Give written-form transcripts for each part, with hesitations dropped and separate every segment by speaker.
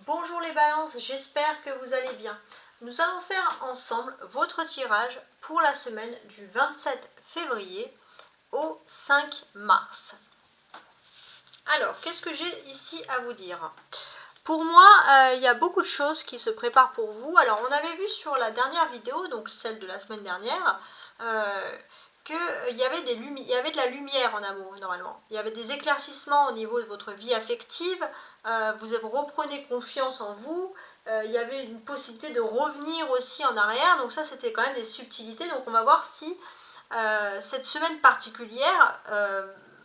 Speaker 1: Bonjour les balances, j'espère que vous allez bien. Nous allons faire ensemble votre tirage pour la semaine du 27 février au 5 mars. Alors, qu'est-ce que j'ai ici à vous dire? Pour moi, il y a beaucoup de choses qui se préparent pour vous. Alors, on avait vu sur la dernière vidéo, donc celle de la semaine dernière, qu'il y avait de la lumière en amour, normalement. Il y avait des éclaircissements au niveau de votre vie affective. Vous reprenez confiance en vous. Il y avait une possibilité de revenir aussi en arrière. Donc ça, c'était quand même des subtilités. Donc on va voir si cette semaine particulière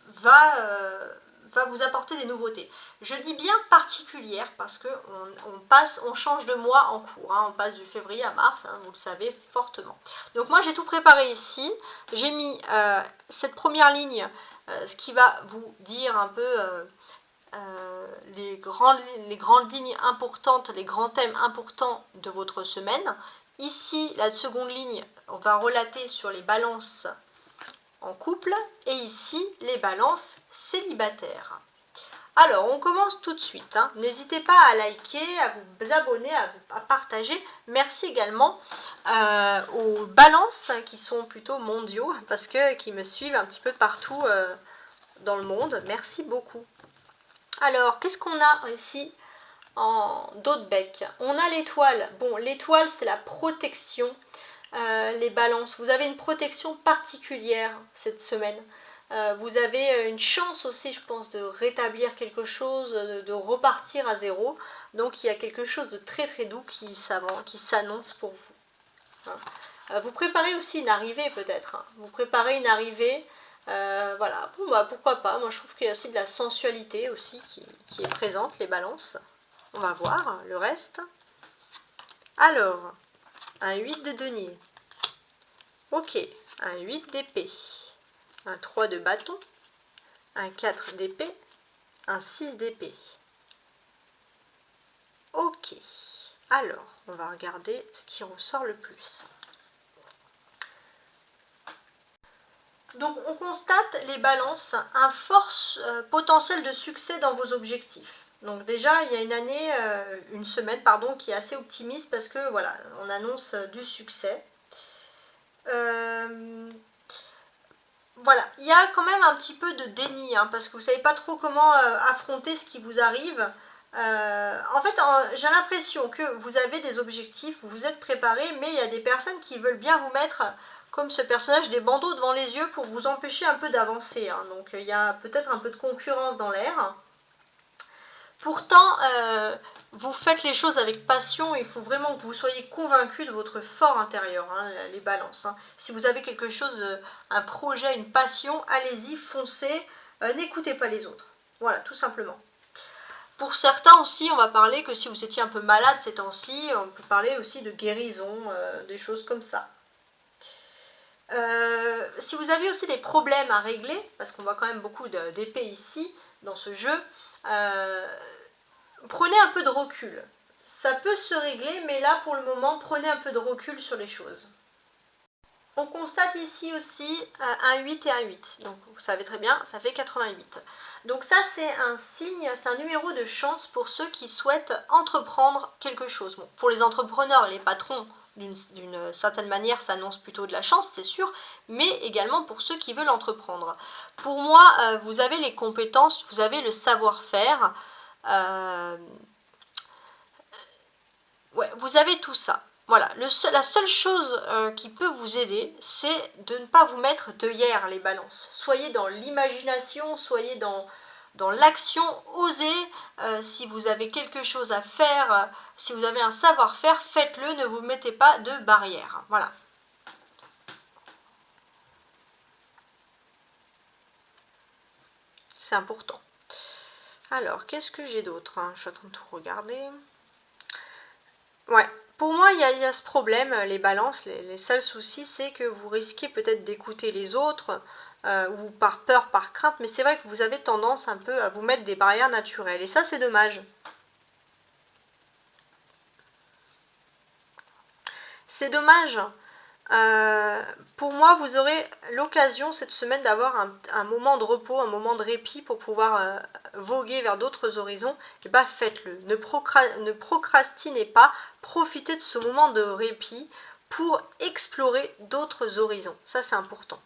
Speaker 1: va vous apporter des nouveautés. Je dis bien particulière parce que on change de mois en cours, hein, on passe du février à mars, hein, vous le savez fortement. Donc moi j'ai tout préparé ici, j'ai mis cette première ligne, ce qui va vous dire un peu les grandes lignes importantes, les grands thèmes importants de votre semaine. Ici, la seconde ligne, on va relater sur les balances en couple, et ici, les balances célibataires. Alors, on commence tout de suite. Hein. N'hésitez pas à liker, à vous abonner, à partager. Merci également aux balances qui sont plutôt mondiaux, parce que qui me suivent un petit peu partout dans le monde. Merci beaucoup. Alors, qu'est-ce qu'on a ici en dos de bec? On a l'étoile. Bon, l'étoile, c'est la protection. Les balances, vous avez une protection particulière cette semaine. Vous avez une chance aussi, je pense, de rétablir quelque chose, de repartir à zéro. Donc il y a quelque chose de très très doux qui s'annonce pour vous. Hein. Vous préparez aussi une arrivée peut-être. Hein. Vous préparez une arrivée. Voilà, bon, bah, pourquoi pas. Moi je trouve qu'il y a aussi de la sensualité aussi qui est présente, les balances. On va voir le reste. Alors, un 8 de denier. Ok, un 8 d'épée. Un 3 de bâton, un 4 d'épée, un 6 d'épée. Ok, alors on va regarder ce qui ressort le plus. Donc on constate, les balances, un fort potentiel de succès dans vos objectifs. Donc déjà il y a une semaine pardon, qui est assez optimiste parce que voilà, on annonce du succès. Voilà, il y a quand même un petit peu de déni, hein, parce que vous ne savez pas trop comment affronter ce qui vous arrive. En fait, j'ai l'impression que vous avez des objectifs, vous vous êtes préparé, mais il y a des personnes qui veulent bien vous mettre, comme ce personnage, des bandeaux devant les yeux pour vous empêcher un peu d'avancer. Hein. Donc il y a peut-être un peu de concurrence dans l'air. Pourtant, vous faites les choses avec passion, il faut vraiment que vous soyez convaincu de votre fort intérieur, hein, les balances. Hein. Si vous avez quelque chose, un projet, une passion, allez-y, foncez, n'écoutez pas les autres. Voilà, tout simplement. Pour certains aussi, on va parler que si vous étiez un peu malade ces temps-ci, on peut parler aussi de guérison, des choses comme ça. Si vous avez aussi des problèmes à régler, parce qu'on voit quand même beaucoup d'épées ici, dans ce jeu, prenez un peu de recul. Ça peut se régler, mais là, pour le moment, prenez un peu de recul sur les choses. On constate ici aussi un 8 et un 8. Donc, vous savez très bien, ça fait 88. Donc ça, c'est un signe, c'est un numéro de chance pour ceux qui souhaitent entreprendre quelque chose. Bon, pour les entrepreneurs, les patrons, d'une certaine manière, ça annonce plutôt de la chance, c'est sûr, mais également pour ceux qui veulent entreprendre. Pour moi, vous avez les compétences, vous avez le savoir-faire, ouais, vous avez tout ça. Voilà, la seule chose qui peut vous aider, c'est de ne pas vous mettre d'œillères, les balances. Soyez dans l'imagination, soyez dans l'action, osez. Si vous avez quelque chose à faire, si vous avez un savoir-faire, faites-le, ne vous mettez pas de barrière. Voilà. C'est important. Alors, qu'est-ce que j'ai d'autre, hein? Je suis en train de tout regarder. Ouais, pour moi, il y a ce problème, les balances, les seuls soucis, c'est que vous risquez peut-être d'écouter les autres, ou par peur, par crainte, mais c'est vrai que vous avez tendance un peu à vous mettre des barrières naturelles, et ça, c'est dommage. C'est dommage, Pour moi, vous aurez l'occasion cette semaine d'avoir un moment de repos, un moment de répit pour pouvoir voguer vers d'autres horizons. Et bah faites-le. Ne procrastinez pas. Profitez de ce moment de répit pour explorer d'autres horizons. Ça, c'est important.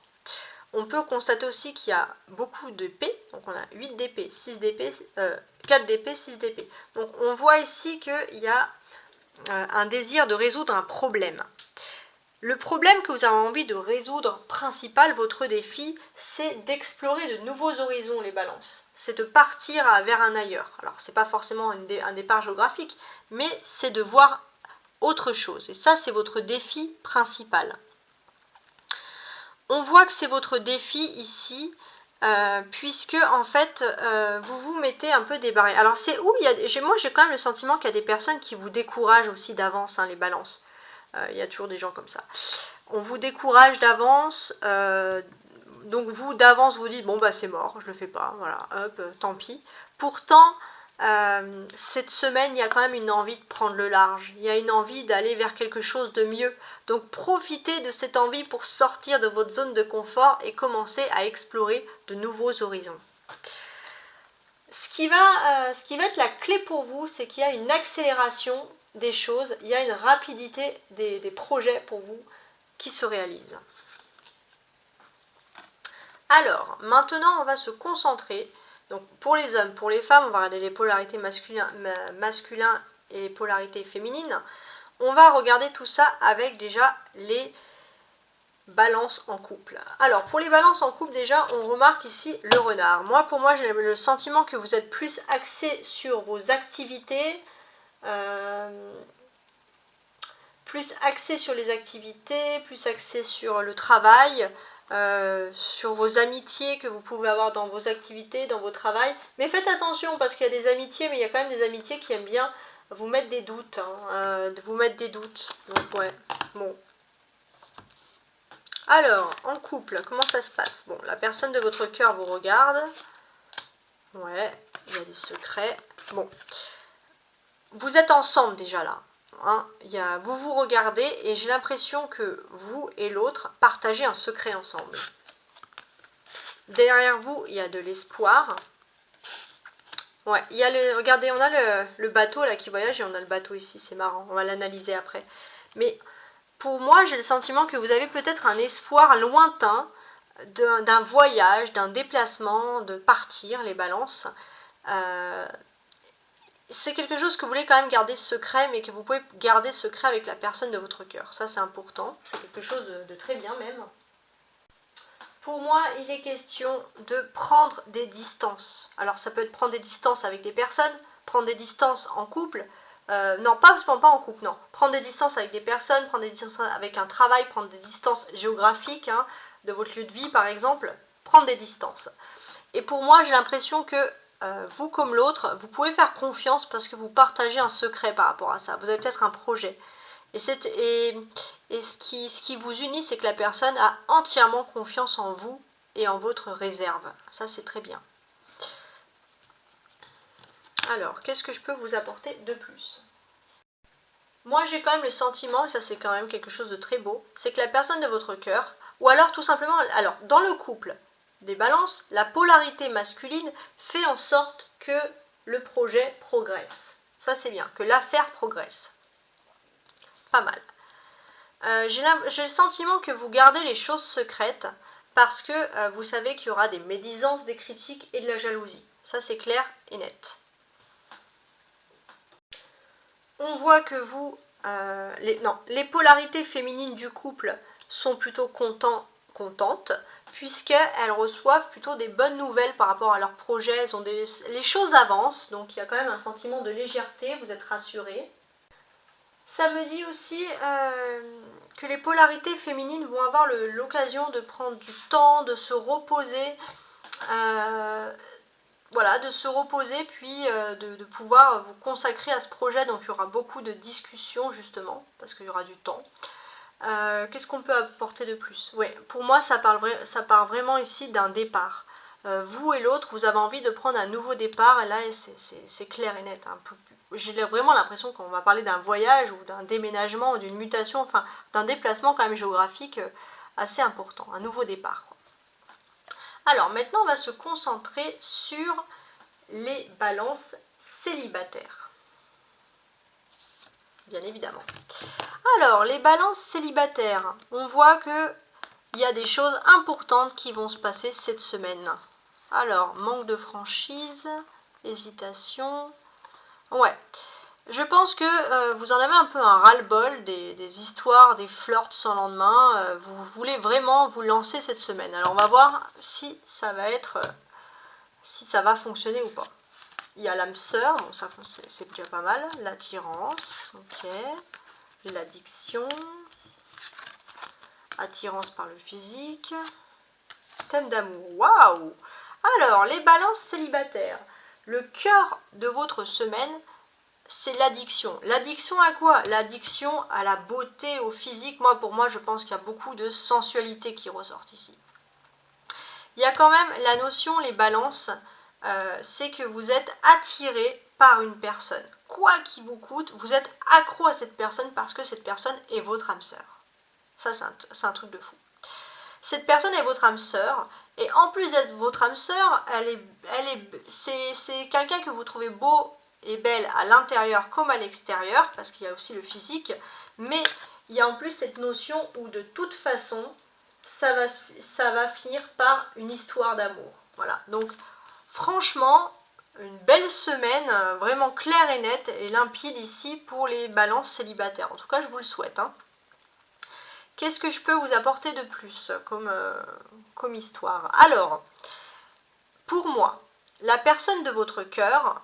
Speaker 1: On peut constater aussi qu'il y a beaucoup d'épées. Donc on a 8 d'épées, 6 d'épées, 4 d'épées, 6 d'épées. Donc on voit ici qu'il y a un désir de résoudre un problème. Le problème que vous avez envie de résoudre, principal, votre défi, c'est d'explorer de nouveaux horizons, les balances. C'est de partir vers un ailleurs. Alors, c'est pas forcément un départ géographique, mais c'est de voir autre chose. Et ça, c'est votre défi principal. On voit que c'est votre défi ici, puisque en fait, vous vous mettez un peu des barrières. Alors, c'est où moi, j'ai quand même le sentiment qu'il y a des personnes qui vous découragent aussi d'avance, hein, les balances. Il y a toujours des gens comme ça. On vous décourage d'avance, donc vous d'avance vous dites bon bah c'est mort, je le fais pas, voilà, hop, tant pis. Pourtant, cette semaine, il y a quand même une envie de prendre le large, il y a une envie d'aller vers quelque chose de mieux. Donc profitez de cette envie pour sortir de votre zone de confort et commencer à explorer de nouveaux horizons. Ce qui va être la clé pour vous, c'est qu'il y a une accélération des choses, il y a une rapidité des projets pour vous qui se réalisent. Alors, maintenant, on va se concentrer. Donc, pour les hommes, pour les femmes, on va regarder les polarités masculines et les polarités féminines. On va regarder tout ça avec déjà les balances en couple. Alors, pour les balances en couple, déjà, on remarque ici le renard. Pour moi, j'ai le sentiment que vous êtes plus axé sur vos activités, plus axé sur les activités, plus axé sur le travail, sur vos amitiés que vous pouvez avoir dans vos activités, dans vos travails. Mais faites attention parce qu'il y a des amitiés, mais il y a quand même des amitiés qui aiment bien vous mettre des doutes. Donc ouais, bon. Alors, en couple, comment ça se passe? Bon, la personne de votre cœur vous regarde. Ouais, il y a des secrets. Bon, vous êtes ensemble déjà là. Hein, vous vous regardez et j'ai l'impression que vous et l'autre partagez un secret ensemble. Derrière vous, il y a de l'espoir. Ouais, regardez, on a le bateau là qui voyage et on a le bateau ici, c'est marrant, on va l'analyser après. Mais pour moi, j'ai le sentiment que vous avez peut-être un espoir lointain d'un voyage, d'un déplacement, de partir, les balances. C'est quelque chose que vous voulez quand même garder secret, mais que vous pouvez garder secret avec la personne de votre cœur. Ça, c'est important. C'est quelque chose de très bien même. Pour moi, il est question de prendre des distances. Alors, ça peut être prendre des distances avec des personnes, prendre des distances en couple. Non, pas en couple, non. Prendre des distances avec des personnes, prendre des distances avec un travail, prendre des distances géographiques, hein, de votre lieu de vie, par exemple. Prendre des distances. Et pour moi, j'ai l'impression que vous comme l'autre, vous pouvez faire confiance parce que vous partagez un secret par rapport à ça. Vous avez peut-être un projet. Et ce qui vous unit, c'est que la personne a entièrement confiance en vous et en votre réserve. Ça, c'est très bien. Alors, qu'est-ce que je peux vous apporter de plus? Moi, j'ai quand même le sentiment, et ça c'est quand même quelque chose de très beau, c'est que la personne de votre cœur, ou alors tout simplement, alors dans le couple des balances, la polarité masculine fait en sorte que le projet progresse. Ça c'est bien, que l'affaire progresse. Pas mal. J'ai le sentiment que vous gardez les choses secrètes parce que vous savez qu'il y aura des médisances, des critiques et de la jalousie. Ça c'est clair et net. On voit que vous, les polarités féminines du couple sont plutôt contentes, puisqu'elles reçoivent plutôt des bonnes nouvelles par rapport à leurs projets. Les choses avancent, donc il y a quand même un sentiment de légèreté, vous êtes rassurés. Ça me dit aussi que les polarités féminines vont avoir l'occasion de prendre du temps, de se reposer, voilà, de se reposer, puis de pouvoir vous consacrer à ce projet. Donc il y aura beaucoup de discussions justement, parce qu'il y aura du temps. Qu'est-ce qu'on peut apporter de plus? Ouais, pour moi ça part vraiment ici d'un départ. vous et l'autre, vous avez envie de prendre un nouveau départ, et là c'est clair et net. Hein. J'ai vraiment l'impression qu'on va parler d'un voyage ou d'un déménagement ou d'une mutation, enfin d'un déplacement quand même géographique assez important, un nouveau départ. Quoi. Alors maintenant on va se concentrer sur les balances célibataires. Bien évidemment. Alors les balances célibataires, on voit que il y a des choses importantes qui vont se passer cette semaine. Alors, manque de franchise, hésitation. Ouais, je pense que vous en avez un peu un ras-le-bol des histoires, des flirts sans lendemain. Vous voulez vraiment vous lancer cette semaine. Alors, on va voir si ça va être, si ça va fonctionner ou pas. Il y a l'âme sœur, bon ça c'est déjà pas mal. L'attirance, ok. L'addiction. Attirance par le physique. Thème d'amour, waouh! Alors, les balances célibataires. Le cœur de votre semaine, c'est l'addiction. L'addiction à quoi? L'addiction à la beauté, au physique. Pour moi, je pense qu'il y a beaucoup de sensualité qui ressort ici. Il y a quand même la notion, les balances, c'est que vous êtes attiré par une personne. Quoi qu'il vous coûte, vous êtes accro à cette personne parce que cette personne est votre âme sœur. Ça, c'est un truc de fou. Cette personne est votre âme sœur, et en plus d'être votre âme sœur, c'est quelqu'un que vous trouvez beau et belle à l'intérieur comme à l'extérieur, parce qu'il y a aussi le physique, mais il y a en plus cette notion où de toute façon, ça va finir par une histoire d'amour. Voilà, donc franchement, une belle semaine, vraiment claire et nette et limpide ici pour les balances célibataires. En tout cas, je vous le souhaite. Hein. Qu'est-ce que je peux vous apporter de plus comme histoire? Alors, pour moi, la personne de votre cœur,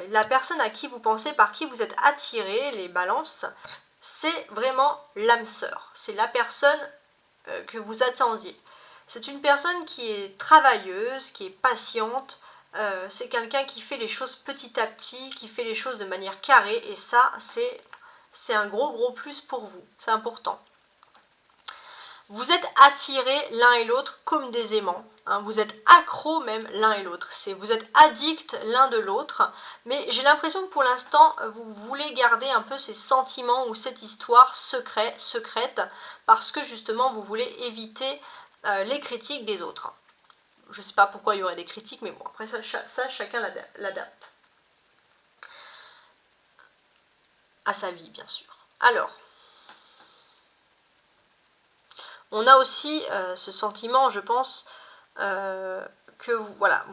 Speaker 1: la personne à qui vous pensez, par qui vous êtes attiré, les balances, c'est vraiment l'âme sœur. C'est la personne que vous attendiez. C'est une personne qui est travailleuse, qui est patiente, c'est quelqu'un qui fait les choses petit à petit, qui fait les choses de manière carrée, et ça, c'est un gros plus pour vous. C'est important. Vous êtes attirés l'un et l'autre comme des aimants. Hein, vous êtes accros même l'un et l'autre. Vous êtes addicts l'un de l'autre. Mais j'ai l'impression que pour l'instant, vous voulez garder un peu ces sentiments ou cette histoire secrète parce que justement, vous voulez éviter les critiques des autres. Je ne sais pas pourquoi il y aurait des critiques, mais bon, après ça chacun l'adapte. À sa vie, bien sûr. Alors, on a aussi ce sentiment, je pense, que voilà,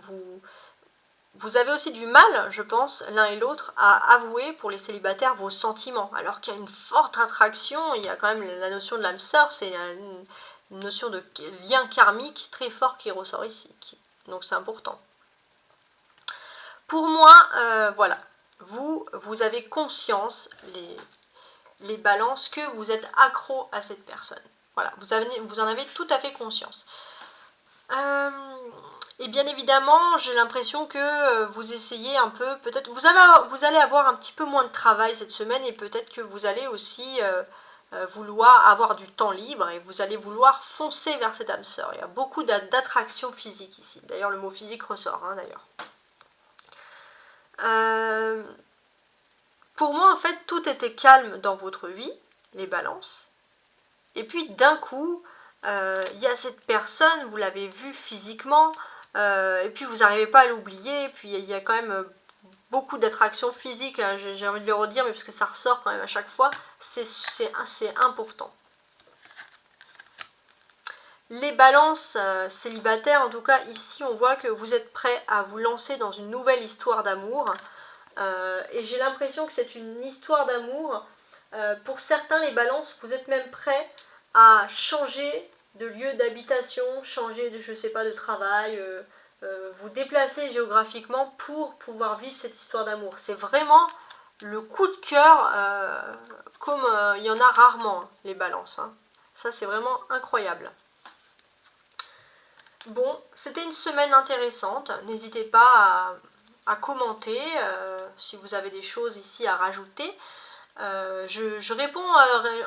Speaker 1: vous avez aussi du mal, je pense, l'un et l'autre, à avouer pour les célibataires vos sentiments. Alors qu'il y a une forte attraction, il y a quand même la notion de l'âme sœur, c'est une notion de lien karmique très fort qui ressort ici. Donc c'est important. Pour moi, voilà, vous avez conscience, les balances, que vous êtes accro à cette personne. Voilà, vous en avez tout à fait conscience. Et bien évidemment, j'ai l'impression que vous essayez un peu, peut-être, vous allez avoir un petit peu moins de travail cette semaine, et peut-être que vous allez aussi vouloir avoir du temps libre, et vous allez vouloir foncer vers cette âme sœur. Il y a beaucoup d'attraction physique ici. D'ailleurs, le mot physique ressort, hein, d'ailleurs. Pour moi, en fait, tout était calme dans votre vie, les balances. Et puis d'un coup, il y a cette personne, vous l'avez vue physiquement, et puis vous n'arrivez pas à l'oublier, et puis il y a quand même beaucoup d'attraction physique, hein, j'ai envie de le redire, mais parce que ça ressort quand même à chaque fois, c'est important. Les balances célibataires, en tout cas ici, on voit que vous êtes prêts à vous lancer dans une nouvelle histoire d'amour, et j'ai l'impression que c'est une histoire d'amour. Pour certains, les balances, vous êtes même prêts à changer de lieu d'habitation, changer de, je sais pas, de travail, vous déplacer géographiquement pour pouvoir vivre cette histoire d'amour. C'est vraiment le coup de cœur, comme il y en a rarement, hein, les balances. Hein. Ça, c'est vraiment incroyable. Bon, c'était une semaine intéressante. N'hésitez pas à commenter si vous avez des choses ici à rajouter. Je réponds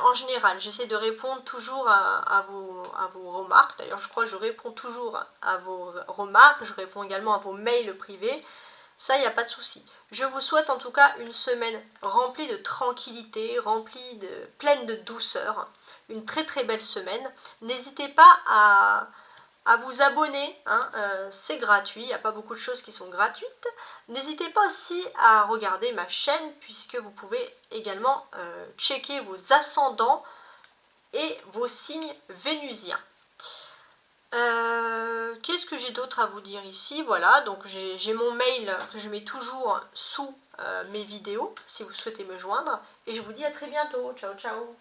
Speaker 1: en général, j'essaie de répondre toujours à vos remarques. D'ailleurs, je crois que je réponds toujours à vos remarques. Je réponds également à vos mails privés. Ça, il n'y a pas de souci. Je vous souhaite en tout cas une semaine remplie de tranquillité, pleine de douceur. Une très très belle semaine. N'hésitez pas à vous abonner, hein, c'est gratuit, il n'y a pas beaucoup de choses qui sont gratuites. N'hésitez pas aussi à regarder ma chaîne puisque vous pouvez également checker vos ascendants et vos signes vénusiens. Qu'est-ce que j'ai d'autre à vous dire ici? Voilà, donc j'ai mon mail que je mets toujours sous mes vidéos si vous souhaitez me joindre. Et je vous dis à très bientôt. Ciao, ciao!